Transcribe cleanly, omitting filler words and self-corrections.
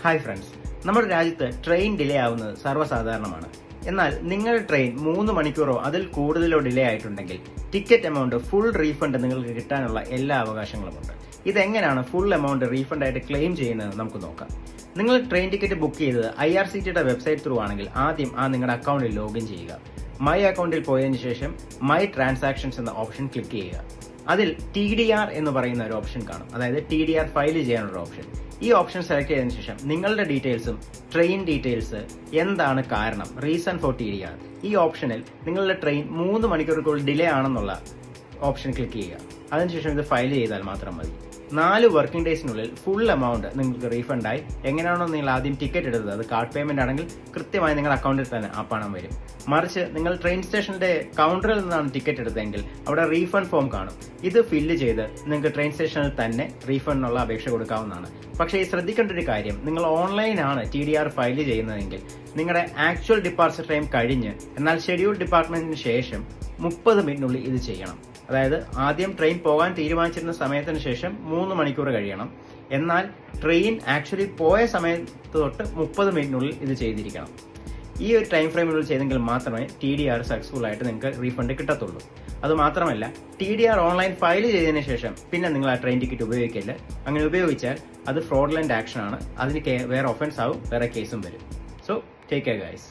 Hi friends, നമ്മുടെ രാജ്യത്ത് train delay ആവുന്നത് സർവ്വസാധാരണമാണ്. എന്നാൽ നിങ്ങളുടെ ട്രെയിൻ 3 മണിക്കൂറോ അതിൽ കൂടുതലോ ഡിലേ ആയിട്ടുണ്ടെങ്കിൽ ടിക്കറ്റ് എമൗണ്ട് ഫുൾ റീഫണ്ട് നിങ്ങൾക്ക് കിട്ടാനുള്ള എല്ലാ അവകാശങ്ങളുമുണ്ട്. ഇതെങ്ങനെയാണ് ഫുൾ എമൗണ്ട് റീഫണ്ട് ആയിട്ട് ക്ലെയിം ചെയ്യുന്നത് നമുക്ക് നോക്കാം. നിങ്ങൾ ട്രെയിൻ ടിക്കറ്റ് ബുക്ക് ചെയ്തത് IRCTCയുടെ വെബ്സൈറ്റ് ത്രൂ ആണെങ്കിൽ ആദ്യം നിങ്ങളുടെ അക്കൗണ്ടിൽ ലോഗിൻ ചെയ്യുക. മൈ അക്കൗണ്ടിൽ പോയതിനു ശേഷം മൈ ട്രാൻസാക്ഷൻസ് എന്ന ഓപ്ഷൻ ക്ലിക്ക് ചെയ്യുക. അതിൽ TDR എന്ന് പറയുന്ന ഒരു ഓപ്ഷൻ കാണും, അതായത് TDR ഫയൽ ചെയ്യാനുള്ള ഓപ്ഷൻ. ഈ ഓപ്ഷൻ സെലക്ട് ചെയ്തതിനു ശേഷം നിങ്ങളുടെ ഡീറ്റെയിൽസും ട്രെയിൻ ഡീറ്റെയിൽസ് എന്താണ് കാരണം, റീസൺ ഫോർ TDR, ഈ ഓപ്ഷനിൽ നിങ്ങളുടെ ട്രെയിൻ 3 മണിക്കൂറുകൾ ഡിലേ ആണെന്നുള്ള ഓപ്ഷൻ ക്ലിക്ക് ചെയ്യുക. അതിനുശേഷം ഇത് ഫയൽ ചെയ്താൽ മാത്രം മതി. 4 വർക്കിംഗ് ഡേയ്സിനുള്ളിൽ ഫുൾ എമൗണ്ട് നിങ്ങൾക്ക് റീഫണ്ടായി. എങ്ങനെയാണോ നിങ്ങൾ ആദ്യം ടിക്കറ്റ് എടുത്തത്, അത് കാർഡ് പേയ്മെന്റ് ആണെങ്കിൽ കൃത്യമായി നിങ്ങളുടെ അക്കൗണ്ടിൽ തന്നെ ആ പണം വരും. മറിച്ച് നിങ്ങൾ ട്രെയിൻ സ്റ്റേഷന്റെ കൗണ്ടറിൽ നിന്നാണ് ടിക്കറ്റ് എടുത്തതെങ്കിൽ അവിടെ റീഫണ്ട് ഫോം കാണും. ഇത് ഫില്ല് ചെയ്ത് നിങ്ങൾക്ക് ട്രെയിൻ സ്റ്റേഷനിൽ തന്നെ റീഫണ്ടിനുള്ള അപേക്ഷ കൊടുക്കാവുന്നതാണ്. പക്ഷേ ഈ ശ്രദ്ധിക്കേണ്ട ഒരു കാര്യം, നിങ്ങൾ ഓൺലൈനാണ് TDR ഫയൽ ചെയ്യുന്നതെങ്കിൽ നിങ്ങളുടെ ആക്ച്വൽ ഡിപ്പാർച്ചർ ടൈം കഴിഞ്ഞ് എന്നാൽ ഷെഡ്യൂൾ ഡിപ്പാർട്ട്മെന്റിന് ശേഷം 30 മിനിറ്റിനുള്ളിൽ ഇത് ചെയ്യണം. അതായത് ആദ്യം ട്രെയിൻ പോകാൻ തീരുമാനിച്ചിരുന്ന സമയത്തിന് ശേഷം 3 മണിക്കൂർ കഴിയണം. എന്നാൽ ട്രെയിൻ ആക്ച്വലി പോയ സമയത്ത് തൊട്ട് 30 മിനിറ്റിനുള്ളിൽ ഇത് ചെയ്തിരിക്കണം. ഈ ഒരു ടൈം ഫ്രെയിമിനുള്ളിൽ ചെയ്തെങ്കിൽ മാത്രമേ TDR സക്സസ്ഫുൾ ആയിട്ട് നിങ്ങൾക്ക് റീഫണ്ട് കിട്ടത്തുള്ളൂ. അതുമാത്രമല്ല, TDR ഓൺലൈൻ ഫയൽ ചെയ്തതിനു ശേഷം പിന്നെ നിങ്ങൾ ആ ട്രെയിൻ ടിക്കറ്റ് ഉപയോഗിക്കില്ല. അങ്ങനെ ഉപയോഗിച്ചാൽ അത് ഫ്രോഡുലന്റ് ആക്ഷൻ ആണ്. അതിന് വേറെ ഒഫൻസ് ആവും, വേറെ കേസും വരും. So take care guys.